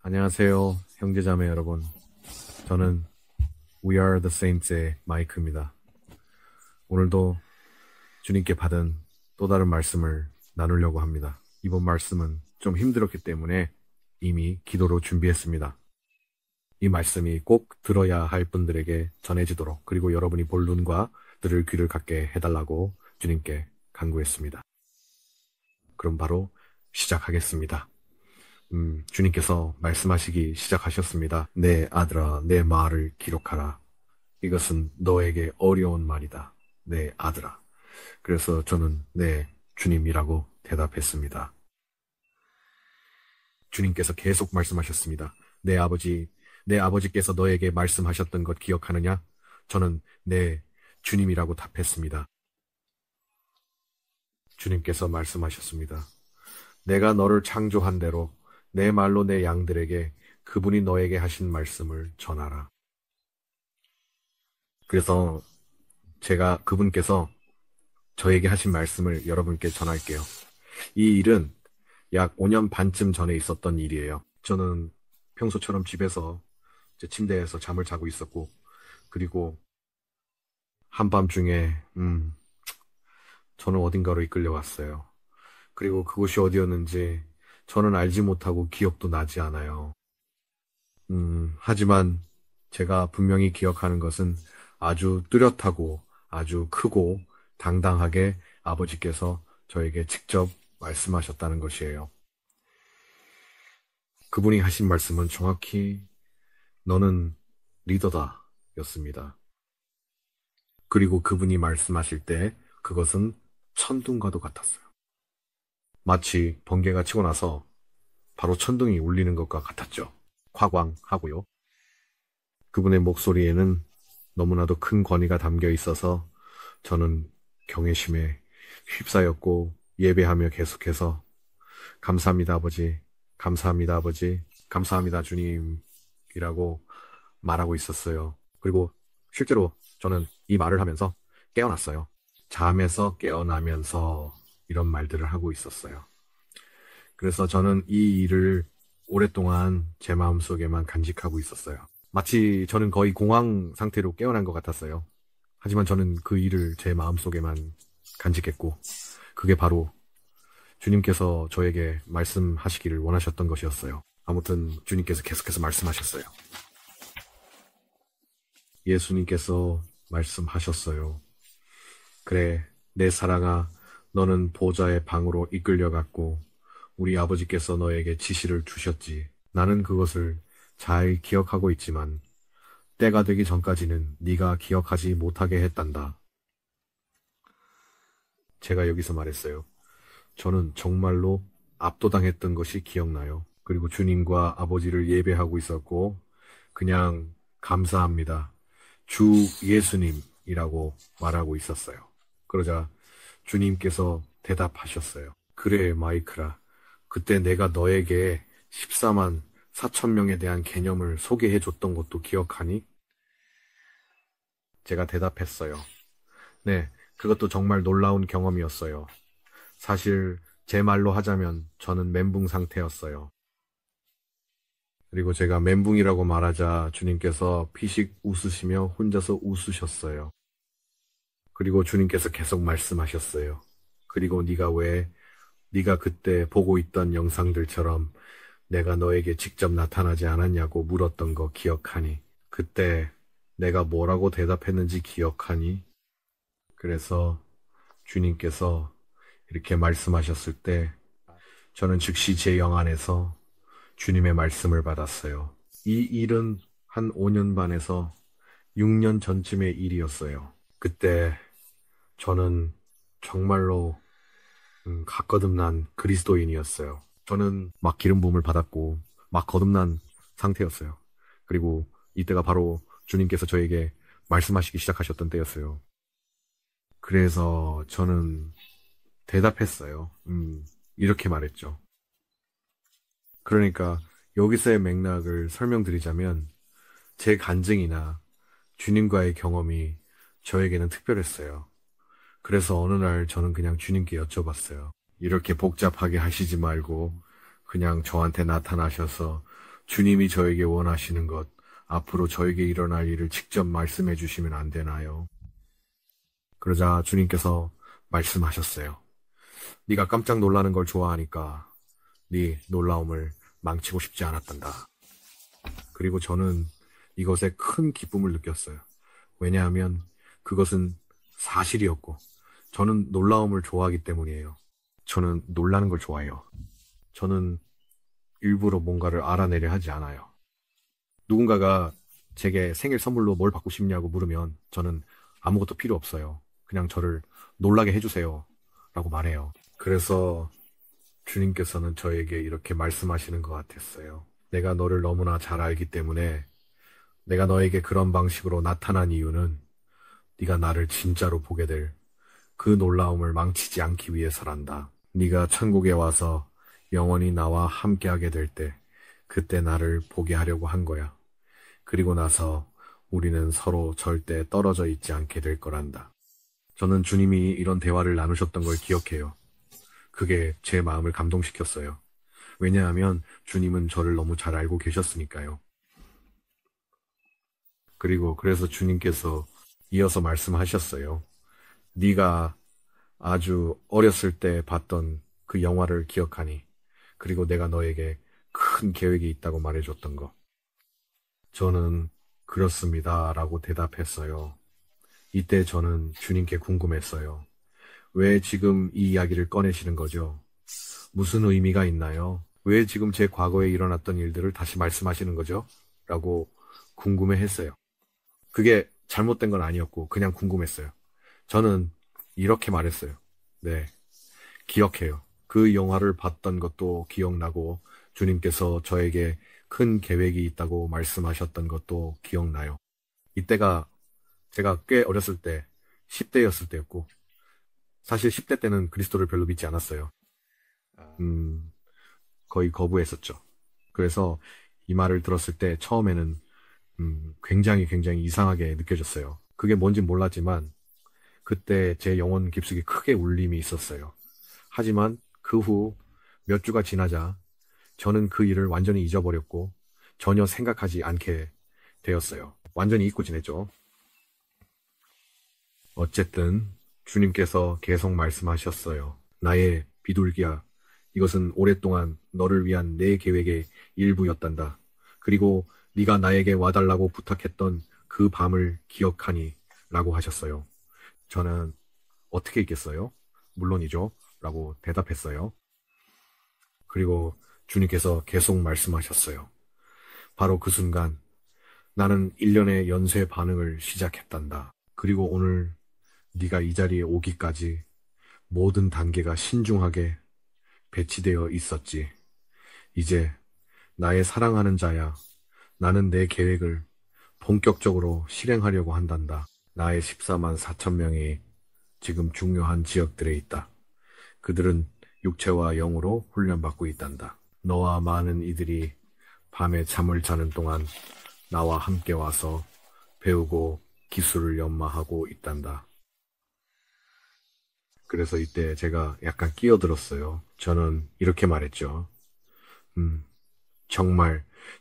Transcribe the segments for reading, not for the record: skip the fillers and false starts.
안녕하세요, 형제자매 여러분. 저는 We Are the Saints의 마이크입니다. 오늘도 주님께 받은 또 다른 말씀을 나누려고 합니다. 이번 말씀은 좀 힘들었기 때문에 이미 기도로 준비했습니다. 이 말씀이 꼭 들어야 할 분들에게 전해지도록, 그리고 여러분이 볼 눈과 들을 귀를 갖게 해달라고 주님께 간구했습니다. 그럼 바로 시작하겠습니다. 주님께서 말씀하시기 시작하셨습니다. 내 아들아, 내 말을 기록하라. 이것은 너에게 어려운 말이다. 내 아들아. 그래서 저는 네, 주님이라고 대답했습니다. 주님께서 계속 말씀하셨습니다. 내 아버지께서 너에게 말씀하셨던 것 기억하느냐? 저는 네, 주님이라고 답했습니다. 주님께서 말씀하셨습니다. 내가 너를 창조한 대로 내 말로 내 양들에게 그분이 너에게 하신 말씀을 전하라. 그래서 제가 그분께서 저에게 하신 말씀을 여러분께 전할게요. 이 일은 약 5년 반쯤 전에 있었던 일이에요. 저는 평소처럼 집에서 제 침대에서 잠을 자고 있었고, 그리고 한밤중에 저는 어딘가로 이끌려 왔어요. 그리고 그곳이 어디였는지 저는 알지 못하고 기억도 나지 않아요. 하지만 제가 분명히 기억하는 것은 아주 뚜렷하고 아주 크고 당당하게 아버지께서 저에게 직접 말씀하셨다는 것이에요. 그분이 하신 말씀은 정확히 너는 리더다 였습니다. 그리고 그분이 말씀하실 때 그것은 천둥과도 같았어요. 마치 번개가 치고 나서 바로 천둥이 울리는 것과 같았죠. 화광하고요. 그분의 목소리에는 너무나도 큰 권위가 담겨 있어서 저는 경외심에 휩싸였고 예배하며 계속해서 감사합니다 아버지, 감사합니다 아버지, 감사합니다 주님이라고 말하고 있었어요. 그리고 실제로 저는 이 말을 하면서 깨어났어요. 잠에서 깨어나면서 이런 말들을 하고 있었어요. 그래서 저는 이 일을 오랫동안 제 마음속에만 간직하고 있었어요. 마치 저는 거의 공황 상태로 깨어난 것 같았어요. 하지만 저는 그 일을 제 마음속에만 간직했고, 그게 바로 주님께서 저에게 말씀하시기를 원하셨던 것이었어요. 아무튼 주님께서 계속해서 말씀하셨어요. 예수님께서 말씀하셨어요. 그래, 내 사랑아, 너는 보좌의 방으로 이끌려갔고 우리 아버지께서 너에게 지시를 주셨지. 나는 그것을 잘 기억하고 있지만 때가 되기 전까지는 네가 기억하지 못하게 했단다. 제가 여기서 말했어요. 저는 정말로 압도당했던 것이 기억나요. 그리고 주님과 아버지를 예배하고 있었고 그냥 감사합니다. 주 예수님이라고 말하고 있었어요. 그러자 주님께서 대답하셨어요. 그래, 마이크라. 그때 내가 너에게 14만 4천 명에 대한 개념을 소개해 줬던 것도 기억하니? 제가 대답했어요. 네, 그것도 정말 놀라운 경험이었어요. 사실 제 말로 하자면 저는 멘붕 상태였어요. 그리고 제가 멘붕이라고 말하자 주님께서 피식 웃으시며 혼자서 웃으셨어요. 그리고 주님께서 계속 말씀하셨어요. 그리고 네가 그때 보고 있던 영상들처럼 내가 너에게 직접 나타나지 않았냐고 물었던 거 기억하니? 그때 내가 뭐라고 대답했는지 기억하니? 그래서 주님께서 이렇게 말씀하셨을 때 저는 즉시 제 영 안에서 주님의 말씀을 받았어요. 이 일은 한 5년 반에서 6년 전쯤의 일이었어요. 그때 저는 정말로 각 거듭난 그리스도인이었어요. 저는 막 기름 부음을 받았고 막 거듭난 상태였어요. 그리고 이때가 바로 주님께서 저에게 말씀하시기 시작하셨던 때였어요. 그래서 저는 대답했어요. 이렇게 말했죠. 그러니까 여기서의 맥락을 설명드리자면 제 간증이나 주님과의 경험이 저에게는 특별했어요. 그래서 어느 날 저는 그냥 주님께 여쭤봤어요. 이렇게 복잡하게 하시지 말고 그냥 저한테 나타나셔서 주님이 저에게 원하시는 것, 앞으로 저에게 일어날 일을 직접 말씀해 주시면 안 되나요? 그러자 주님께서 말씀하셨어요. 네가 깜짝 놀라는 걸 좋아하니까 네 놀라움을 망치고 싶지 않았단다. 그리고 저는 이것에 큰 기쁨을 느꼈어요. 왜냐하면 그것은 사실이었고 저는 놀라움을 좋아하기 때문이에요. 저는 놀라는 걸 좋아해요. 저는 일부러 뭔가를 알아내려 하지 않아요. 누군가가 제게 생일 선물로 뭘 받고 싶냐고 물으면 저는 아무것도 필요 없어요. 그냥 저를 놀라게 해주세요. 라고 말해요. 그래서 주님께서는 저에게 이렇게 말씀하시는 것 같았어요. 내가 너를 너무나 잘 알기 때문에 내가 너에게 그런 방식으로 나타난 이유는 네가 나를 진짜로 보게 될 그 놀라움을 망치지 않기 위해서란다. 네가 천국에 와서 영원히 나와 함께하게 될 때 그때 나를 보게 하려고 한 거야. 그리고 나서 우리는 서로 절대 떨어져 있지 않게 될 거란다. 저는 주님이 이런 대화를 나누셨던 걸 기억해요. 그게 제 마음을 감동시켰어요. 왜냐하면 주님은 저를 너무 잘 알고 계셨으니까요. 그리고 그래서 주님께서 이어서 말씀하셨어요. 네가 아주 어렸을 때 봤던 그 영화를 기억하니? 그리고 내가 너에게 큰 계획이 있다고 말해줬던 거. 저는 그렇습니다. 라고 대답했어요. 이때 저는 주님께 궁금했어요. 왜 지금 이 이야기를 꺼내시는 거죠? 무슨 의미가 있나요? 왜 지금 제 과거에 일어났던 일들을 다시 말씀하시는 거죠? 라고 궁금해 했어요. 그게 잘못된 건 아니었고, 그냥 궁금했어요. 저는 이렇게 말했어요. 네, 기억해요. 그 영화를 봤던 것도 기억나고, 주님께서 저에게 큰 계획이 있다고 말씀하셨던 것도 기억나요. 이때가 제가 꽤 어렸을 때, 10대였을 때였고, 사실 10대 때는 그리스도를 별로 믿지 않았어요. 음, 거의 거부했었죠. 그래서 이 말을 들었을 때 처음에는 굉장히 이상하게 느껴졌어요. 그게 뭔진 몰랐지만 그때 제 영혼 깊숙이 크게 울림이 있었어요. 하지만 그 후 몇 주가 지나자 저는 그 일을 완전히 잊어버렸고 전혀 생각하지 않게 되었어요. 완전히 잊고 지냈죠. 어쨌든 주님께서 계속 말씀하셨어요. 나의 비둘기야, 이것은 오랫동안 너를 위한 내 계획의 일부였단다. 그리고 네가 나에게 와달라고 부탁했던 그 밤을 기억하니? 라고 하셨어요. 저는 어떻게 있겠어요? 물론이죠. 라고 대답했어요. 그리고 주님께서 계속 말씀하셨어요. 바로 그 순간 나는 일련의 연쇄 반응을 시작했단다. 그리고 오늘 네가 이 자리에 오기까지 모든 단계가 신중하게 배치되어 있었지. 이제 나의 사랑하는 자야. 나는 내 계획을 본격적으로 실행하려고 한단다. 나의 14만 4천 명이 지금 중요한 지역들에 있다. 그들은 육체와 영으로 훈련받고 있단다. 너와 많은 이들이 밤에 잠을 자는 동안 나와 함께 와서 배우고 기술을 연마하고 있단다. 그래서 이때 제가 약간 끼어들었어요. 저는 이렇게 말했죠. 음,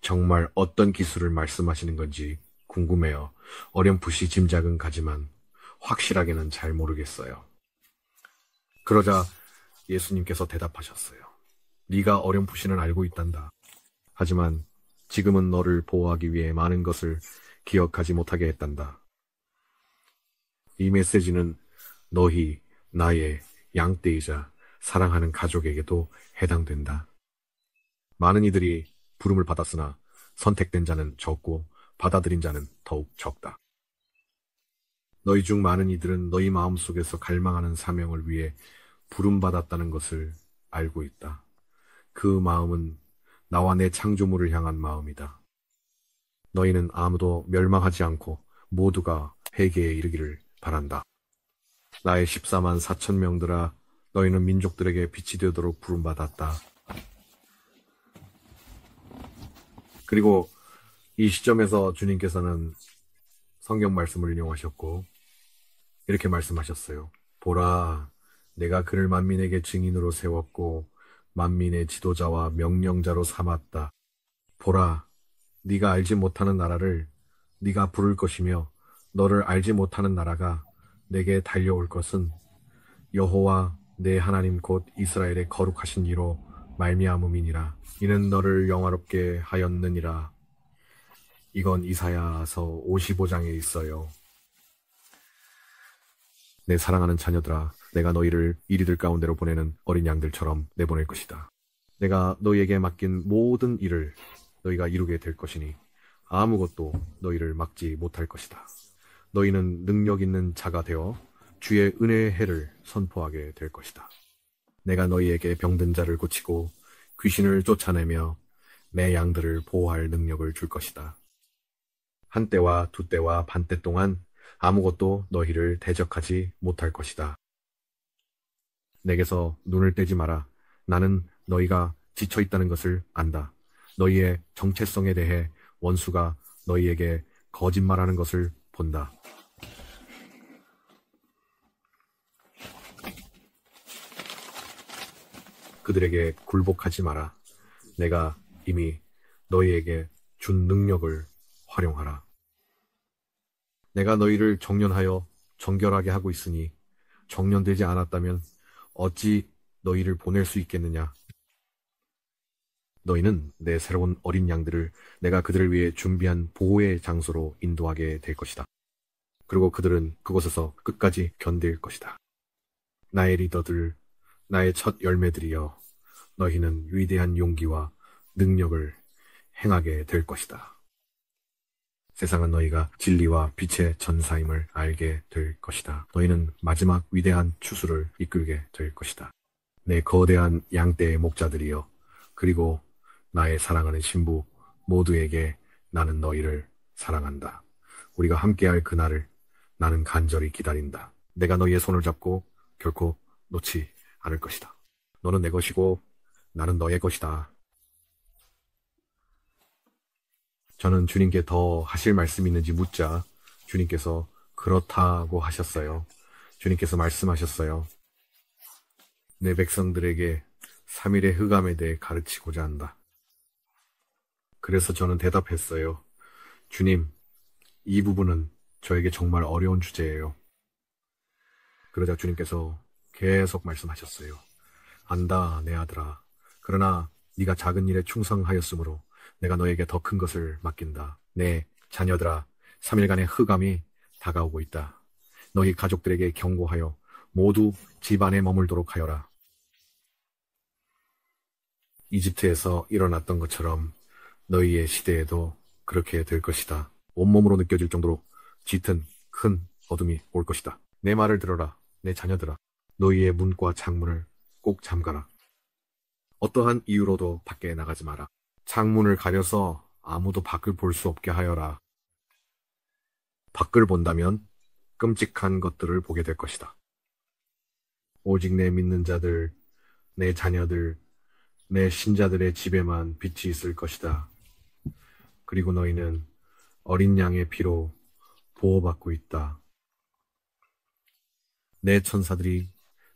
정말 어떤 기술을 말씀하시는 건지 궁금해요. 어렴풋이 짐작은 가지만 확실하게는 잘 모르겠어요. 그러자 예수님께서 대답하셨어요. 네가 어렴풋이는 알고 있단다. 하지만 지금은 너를 보호하기 위해 많은 것을 기억하지 못하게 했단다. 이 메시지는 너희, 나의 양떼이자 사랑하는 가족에게도 해당된다. 많은 이들이 부름을 받았으나 선택된 자는 적고 받아들인 자는 더욱 적다. 너희 중 많은 이들은 너희 마음속에서 갈망하는 사명을 위해 부름받았다는 것을 알고 있다. 그 마음은 나와 내 창조물을 향한 마음이다. 너희는 아무도 멸망하지 않고 모두가 회개에 이르기를 바란다. 나의 14만 4천 명들아, 너희는 민족들에게 빛이 되도록 부름받았다. 그리고 이 시점에서 주님께서는 성경 말씀을 인용하셨고 이렇게 말씀하셨어요. 보라, 내가 그를 만민에게 증인으로 세웠고 만민의 지도자와 명령자로 삼았다. 보라, 네가 알지 못하는 나라를 네가 부를 것이며 너를 알지 못하는 나라가 내게 달려올 것은 여호와 내 하나님 곧 이스라엘의 거룩하신 이로 말미암음이니라. 이는 너를 영화롭게 하였느니라. 이건 이사야서 55장에 있어요. 내 사랑하는 자녀들아, 내가 너희를 이리들 가운데로 보내는 어린 양들처럼 내보낼 것이다. 내가 너희에게 맡긴 모든 일을 너희가 이루게 될 것이니 아무것도 너희를 막지 못할 것이다. 너희는 능력 있는 자가 되어 주의 은혜의 해를 선포하게 될 것이다. 내가 너희에게 병든 자를 고치고 귀신을 쫓아내며 내 양들을 보호할 능력을 줄 것이다. 한 때와 두 때와 반때 동안 아무것도 너희를 대적하지 못할 것이다. 내게서 눈을 떼지 마라. 나는 너희가 지쳐 있다는 것을 안다. 너희의 정체성에 대해 원수가 너희에게 거짓말하는 것을 본다. 그들에게 굴복하지 마라. 내가 이미 너희에게 준 능력을 활용하라. 내가 너희를 정련하여 정결하게 하고 있으니 정련되지 않았다면 어찌 너희를 보낼 수 있겠느냐? 너희는 내 새로운 어린 양들을 내가 그들을 위해 준비한 보호의 장소로 인도하게 될 것이다. 그리고 그들은 그곳에서 끝까지 견딜 것이다. 나의 리더들, 나의 첫 열매들이여, 너희는 위대한 용기와 능력을 행하게 될 것이다. 세상은 너희가 진리와 빛의 전사임을 알게 될 것이다. 너희는 마지막 위대한 추수를 이끌게 될 것이다. 내 거대한 양떼의 목자들이여, 그리고 나의 사랑하는 신부 모두에게 나는 너희를 사랑한다. 우리가 함께할 그날을 나는 간절히 기다린다. 내가 너희의 손을 잡고 결코 놓지 않을 것이다. 너는 내 것이고 나는 너의 것이다. 저는 주님께 더 하실 말씀이 있는지 묻자 주님께서 그렇다고 하셨어요. 주님께서 말씀하셨어요. 내 백성들에게 3일의 흑암에 대해 가르치고자 한다. 그래서 저는 대답했어요. 주님, 이 부분은 저에게 정말 어려운 주제예요. 그러자 주님께서 계속 말씀하셨어요. 안다, 내 아들아. 그러나 네가 작은 일에 충성하였으므로 내가 너에게 더 큰 것을 맡긴다. 내 자녀들아, 3일간의 흑암이 다가오고 있다. 너희 가족들에게 경고하여 모두 집 안에 머물도록 하여라. 이집트에서 일어났던 것처럼 너희의 시대에도 그렇게 될 것이다. 온몸으로 느껴질 정도로 짙은 큰 어둠이 올 것이다. 내 말을 들어라, 내 자녀들아. 너희의 문과 창문을 꼭 잠가라. 어떠한 이유로도 밖에 나가지 마라. 창문을 가려서 아무도 밖을 볼 수 없게 하여라. 밖을 본다면 끔찍한 것들을 보게 될 것이다. 오직 내 믿는 자들, 내 자녀들, 내 신자들의 집에만 빛이 있을 것이다. 그리고 너희는 어린 양의 피로 보호받고 있다. 내 천사들이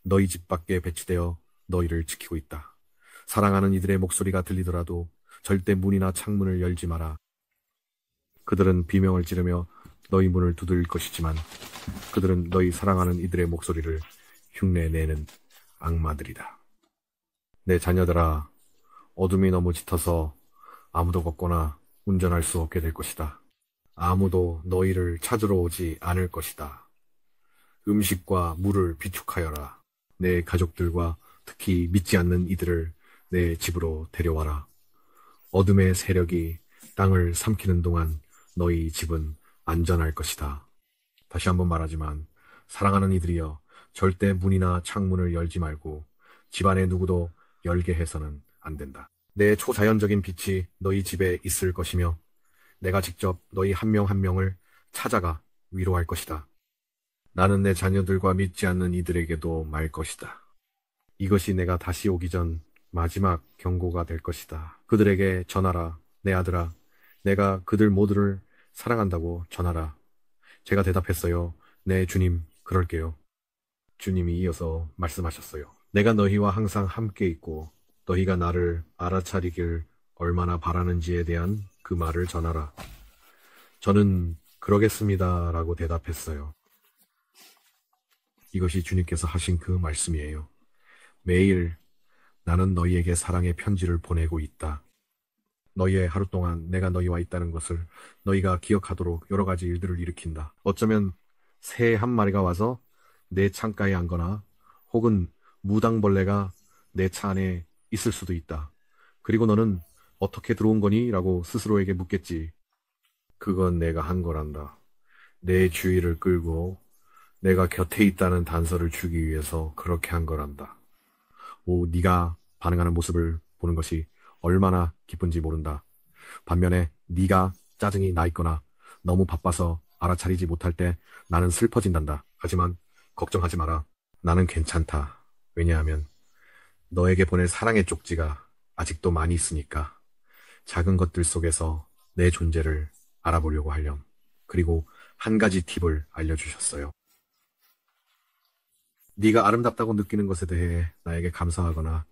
너희 집 밖에 배치되어 너희를 지키고 있다. 사랑하는 이들의 목소리가 들리더라도 절대 문이나 창문을 열지 마라. 그들은 비명을 지르며 너희 문을 두드릴 것이지만 그들은 너희 사랑하는 이들의 목소리를 흉내내는 악마들이다. 내 자녀들아, 어둠이 너무 짙어서 아무도 걷거나 운전할 수 없게 될 것이다. 아무도 너희를 찾으러 오지 않을 것이다. 음식과 물을 비축하여라. 내 가족들과 특히 믿지 않는 이들을 내 집으로 데려와라. 어둠의 세력이 땅을 삼키는 동안 너희 집은 안전할 것이다. 다시 한번 말하지만 사랑하는 이들이여, 절대 문이나 창문을 열지 말고 집안에 누구도 열게 해서는 안 된다. 내 초자연적인 빛이 너희 집에 있을 것이며 내가 직접 너희 한 명 한 명을 찾아가 위로할 것이다. 나는 내 자녀들과 믿지 않는 이들에게도 말 것이다. 이것이 내가 다시 오기 전 마지막 경고가 될 것이다. 그들에게 전하라. 내 아들아, 내가 그들 모두를 사랑한다고 전하라. 제가 대답했어요. 네, 주님, 그럴게요. 주님이 이어서 말씀하셨어요. 내가 너희와 항상 함께 있고 너희가 나를 알아차리길 얼마나 바라는지에 대한 그 말을 전하라. 저는 그러겠습니다. 라고 대답했어요. 이것이 주님께서 하신 그 말씀이에요. 매일 나는 너희에게 사랑의 편지를 보내고 있다. 너희의 하루 동안 내가 너희와 있다는 것을 너희가 기억하도록 여러 가지 일들을 일으킨다. 어쩌면 새 한 마리가 와서 내 창가에 앉거나 혹은 무당벌레가 내 차 안에 있을 수도 있다. 그리고 너는 어떻게 들어온 거니? 라고 스스로에게 묻겠지. 그건 내가 한 거란다. 내 주의를 끌고 내가 곁에 있다는 단서를 주기 위해서 그렇게 한 거란다. 네가 반응하는 모습을 보는 것이 얼마나 기쁜지 모른다. 반면에 네가 짜증이 나 있거나 너무 바빠서 알아차리지 못할 때 나는 슬퍼진단다. 하지만 걱정하지 마라. 나는 괜찮다. 왜냐하면 너에게 보낼 사랑의 쪽지가 아직도 많이 있으니까. 작은 것들 속에서 내 존재를 알아보려고 하렴. 그리고 한 가지 팁을 알려주셨어요. 네가 아름답다고 느끼는 것에 대해 나에게 감사하거나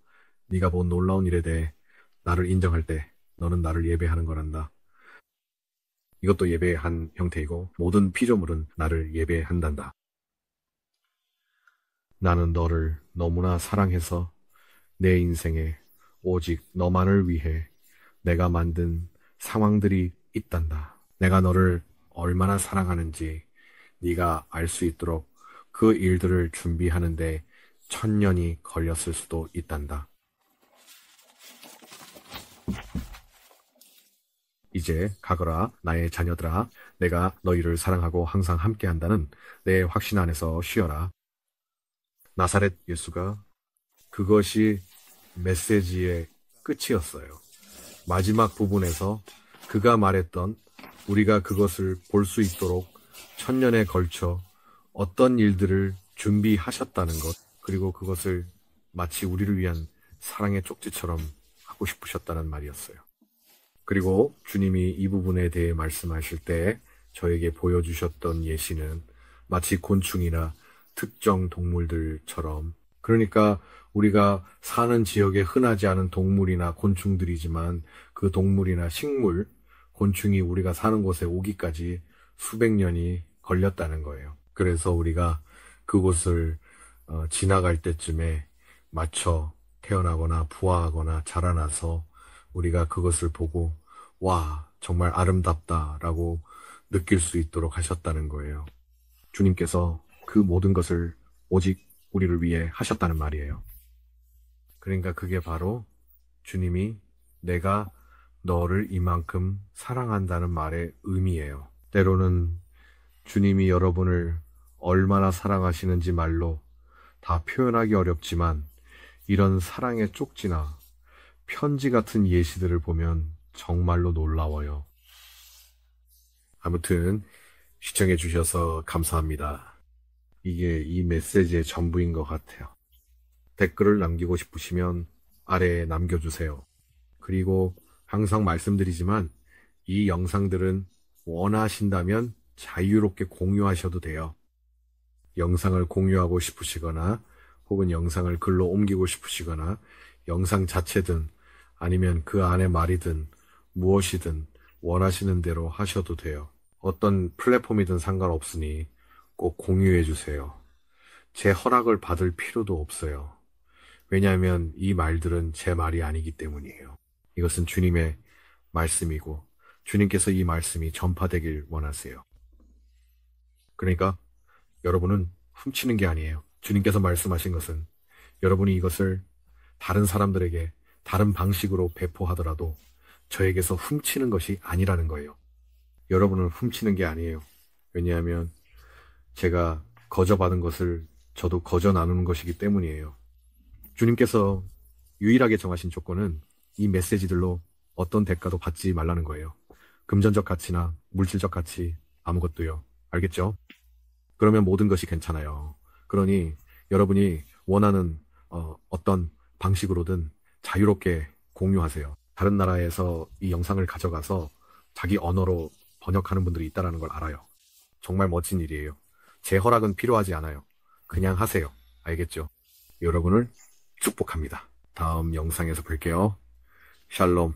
네가 본 놀라운 일에 대해 나를 인정할 때 너는 나를 예배하는 거란다. 이것도 예배의 한 형태이고 모든 피조물은 나를 예배한단다. 나는 너를 너무나 사랑해서 내 인생에 오직 너만을 위해 내가 만든 상황들이 있단다. 내가 너를 얼마나 사랑하는지 네가 알 수 있도록 그 일들을 준비하는데 1000년이 걸렸을 수도 있단다. 이제 가거라 나의 자녀들아, 내가 너희를 사랑하고 항상 함께한다는 내 확신 안에서 쉬어라. 나사렛 예수가 그것이 메시지의 끝이었어요. 마지막 부분에서 그가 말했던 우리가 그것을 볼 수 있도록 1000년에 걸쳐 어떤 일들을 준비하셨다는 것, 그리고 그것을 마치 우리를 위한 사랑의 쪽지처럼 하고 싶으셨다는 말이었어요. 그리고 주님이 이 부분에 대해 말씀하실 때 저에게 보여주셨던 예시는 마치 곤충이나 특정 동물들처럼, 그러니까 우리가 사는 지역에 흔하지 않은 동물이나 곤충들이지만 그 동물이나 식물, 곤충이 우리가 사는 곳에 오기까지 수백 년이 걸렸다는 거예요. 그래서 우리가 그곳을 지나갈 때쯤에 맞춰 태어나거나 부화하거나 자라나서 우리가 그것을 보고 와, 정말 아름답다라고 느낄 수 있도록 하셨다는 거예요. 주님께서 그 모든 것을 오직 우리를 위해 하셨다는 말이에요. 그러니까 그게 바로 주님이 내가 너를 이만큼 사랑한다는 말의 의미예요. 때로는 주님이 여러분을 얼마나 사랑하시는지 말로 다 표현하기 어렵지만 이런 사랑의 쪽지나 편지 같은 예시들을 보면 정말로 놀라워요. 아무튼 시청해 주셔서 감사합니다. 이게 이 메시지의 전부인 것 같아요. 댓글을 남기고 싶으시면 아래에 남겨주세요. 그리고 항상 말씀드리지만 이 영상들은 원하신다면 자유롭게 공유하셔도 돼요. 영상을 공유하고 싶으시거나 혹은 영상을 글로 옮기고 싶으시거나 영상 자체든 아니면 그 안에 말이든 무엇이든 원하시는 대로 하셔도 돼요. 어떤 플랫폼이든 상관없으니 꼭 공유해 주세요. 제 허락을 받을 필요도 없어요. 왜냐하면 이 말들은 제 말이 아니기 때문이에요. 이것은 주님의 말씀이고 주님께서 이 말씀이 전파되길 원하세요. 그러니까 여러분은 훔치는 게 아니에요. 주님께서 말씀하신 것은 여러분이 이것을 다른 사람들에게 다른 방식으로 배포하더라도 저에게서 훔치는 것이 아니라는 거예요. 여러분은 훔치는 게 아니에요. 왜냐하면 제가 거저받은 것을 저도 거저 나누는 것이기 때문이에요. 주님께서 유일하게 정하신 조건은 이 메시지들로 어떤 대가도 받지 말라는 거예요. 금전적 가치나 물질적 가치 아무것도요. 알겠죠? 그러면 모든 것이 괜찮아요. 그러니 여러분이 원하는 어떤 방식으로든 자유롭게 공유하세요. 다른 나라에서 이 영상을 가져가서 자기 언어로 번역하는 분들이 있다는 걸 알아요. 정말 멋진 일이에요. 제 허락은 필요하지 않아요. 그냥 하세요. 알겠죠? 여러분을 축복합니다. 다음 영상에서 뵐게요. 샬롬.